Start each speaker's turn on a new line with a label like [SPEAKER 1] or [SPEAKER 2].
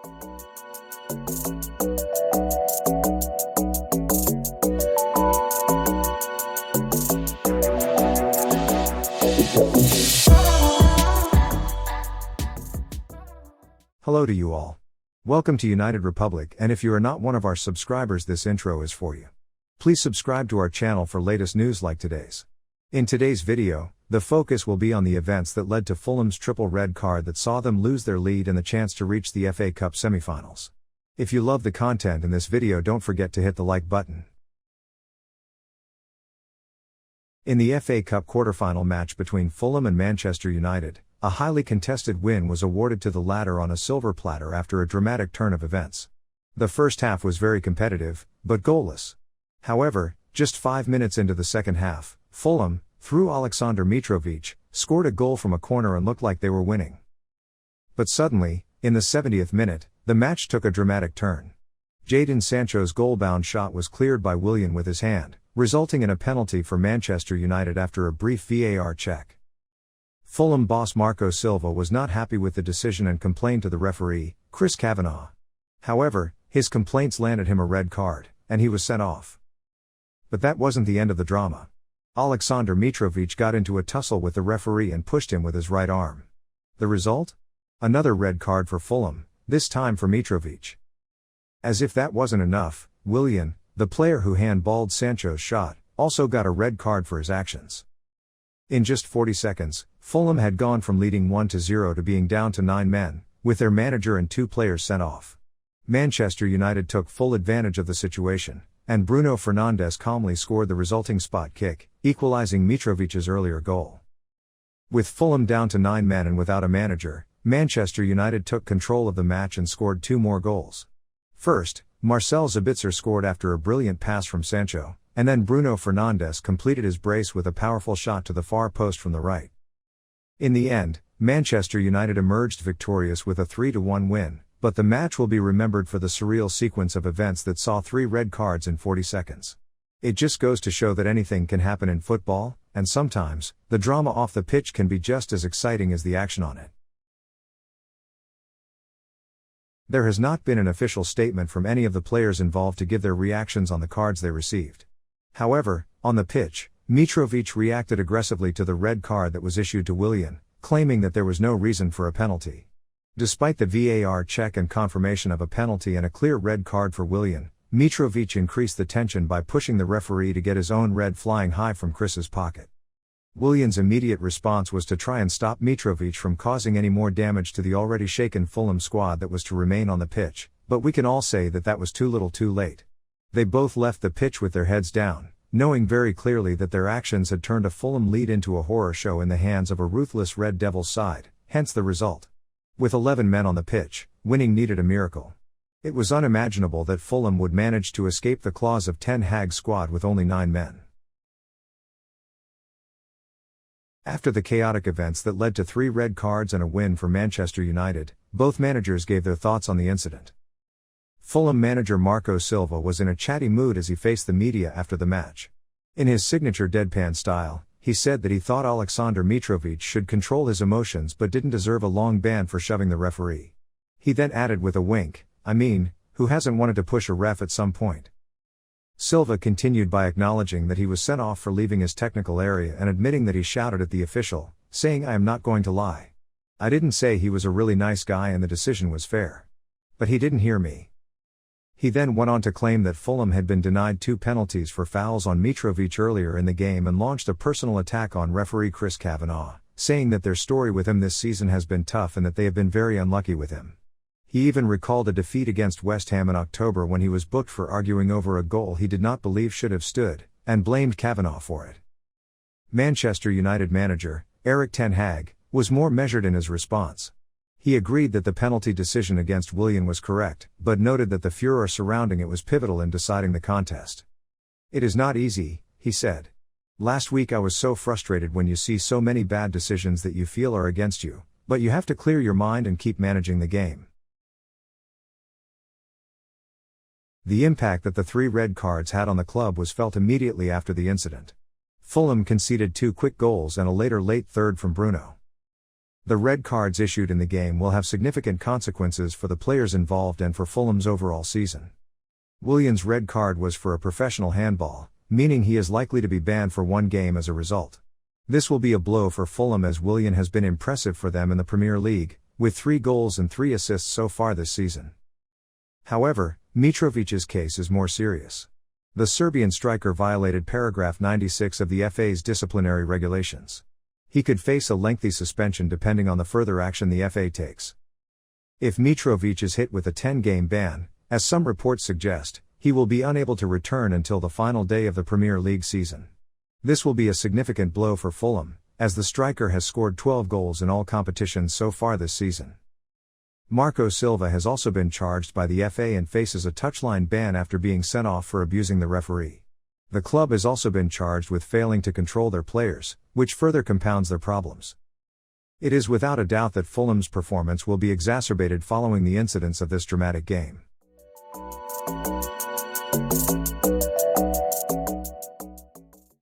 [SPEAKER 1] Hello to you all. Welcome to United Republic, and if you are not one of our subscribers, this intro is for you. Please subscribe to our channel for latest news like today's. In today's video, the focus will be on the events that led to Fulham's triple red card that saw them lose their lead and the chance to reach the FA Cup semi-finals. If you love the content in this video, don't forget to hit the like button. In the FA Cup quarter-final match between Fulham and Manchester United, a highly contested win was awarded to the latter on a silver platter after a dramatic turn of events. The first half was very competitive, but goalless. However, just 5 minutes into the second half, Fulham, through Aleksandar Mitrovic, scored a goal from a corner and looked like they were winning. But suddenly, in the 70th minute, the match took a dramatic turn. Jadon Sancho's goal-bound shot was cleared by Willian with his hand, resulting in a penalty for Manchester United after a brief VAR check. Fulham boss Marco Silva was not happy with the decision and complained to the referee, Chris Kavanagh. However, his complaints landed him a red card, and he was sent off. But that wasn't the end of the drama. Aleksandar Mitrovic got into a tussle with the referee and pushed him with his right arm. The result? Another red card for Fulham, this time for Mitrovic. As if that wasn't enough, Willian, the player who handballed Sancho's shot, also got a red card for his actions. In just 40 seconds, Fulham had gone from leading 1-0 to being down to 9 men, with their manager and 2 players sent off. Manchester United took full advantage of the situation, and Bruno Fernandes calmly scored the resulting spot kick, equalising Mitrovic's earlier goal. With Fulham down to 9 men and without a manager, Manchester United took control of the match and scored 2 more goals. First, Marcel Sabitzer scored after a brilliant pass from Sancho, and then Bruno Fernandes completed his brace with a powerful shot to the far post from the right. In the end, Manchester United emerged victorious with a 3-1 win, but the match will be remembered for the surreal sequence of events that saw 3 red cards in 40 seconds. It just goes to show that anything can happen in football, and sometimes, the drama off the pitch can be just as exciting as the action on it. There has not been an official statement from any of the players involved to give their reactions on the cards they received. However, on the pitch, Mitrovic reacted aggressively to the red card that was issued to Willian, claiming that there was no reason for a penalty. Despite the VAR check and confirmation of a penalty and a clear red card for Willian, Mitrovic increased the tension by pushing the referee to get his own red flying high from Chris's pocket. Willian's immediate response was to try and stop Mitrovic from causing any more damage to the already shaken Fulham squad that was to remain on the pitch, but we can all say that that was too little too late. They both left the pitch with their heads down, knowing very clearly that their actions had turned a Fulham lead into a horror show in the hands of a ruthless Red Devils side, hence the result. With 11 men on the pitch, winning needed a miracle. It was unimaginable that Fulham would manage to escape the claws of Ten Hag's squad with only 9 men. After the chaotic events that led to 3 red cards and a win for Manchester United, both managers gave their thoughts on the incident. Fulham manager Marco Silva was in a chatty mood as he faced the media after the match. In his signature deadpan style, he said that he thought Aleksandar Mitrovic should control his emotions but didn't deserve a long ban for shoving the referee. He then added with a wink, "I mean, who hasn't wanted to push a ref at some point?" Silva continued by acknowledging that he was sent off for leaving his technical area and admitting that he shouted at the official, saying, "I am not going to lie. I didn't say he was a really nice guy and the decision was fair. But he didn't hear me." He then went on to claim that Fulham had been denied 2 penalties for fouls on Mitrovic earlier in the game and launched a personal attack on referee Chris Kavanagh, saying that their story with him this season has been tough and that they have been very unlucky with him. He even recalled a defeat against West Ham in October when he was booked for arguing over a goal he did not believe should have stood, and blamed Kavanagh for it. Manchester United manager, Erik ten Hag, was more measured in his response. He agreed that the penalty decision against Willian was correct, but noted that the furor surrounding it was pivotal in deciding the contest. "It is not easy," he said. "Last week I was so frustrated when you see so many bad decisions that you feel are against you, but you have to clear your mind and keep managing the game." The impact that the 3 red cards had on the club was felt immediately after the incident. Fulham conceded 2 quick goals and a later late third from Bruno. The red cards issued in the game will have significant consequences for the players involved and for Fulham's overall season. Willian's red card was for a professional handball, meaning he is likely to be banned for one game as a result. This will be a blow for Fulham as Willian has been impressive for them in the Premier League, with 3 goals and 3 assists so far this season. However, Mitrovic's case is more serious. The Serbian striker violated paragraph 96 of the FA's disciplinary regulations. He could face a lengthy suspension depending on the further action the FA takes. If Mitrovic is hit with a 10-game ban, as some reports suggest, he will be unable to return until the final day of the Premier League season. This will be a significant blow for Fulham, as the striker has scored 12 goals in all competitions so far this season. Marco Silva has also been charged by the FA and faces a touchline ban after being sent off for abusing the referee. The club has also been charged with failing to control their players, which further compounds their problems. It is without a doubt that Fulham's performance will be exacerbated following the incidents of this dramatic game.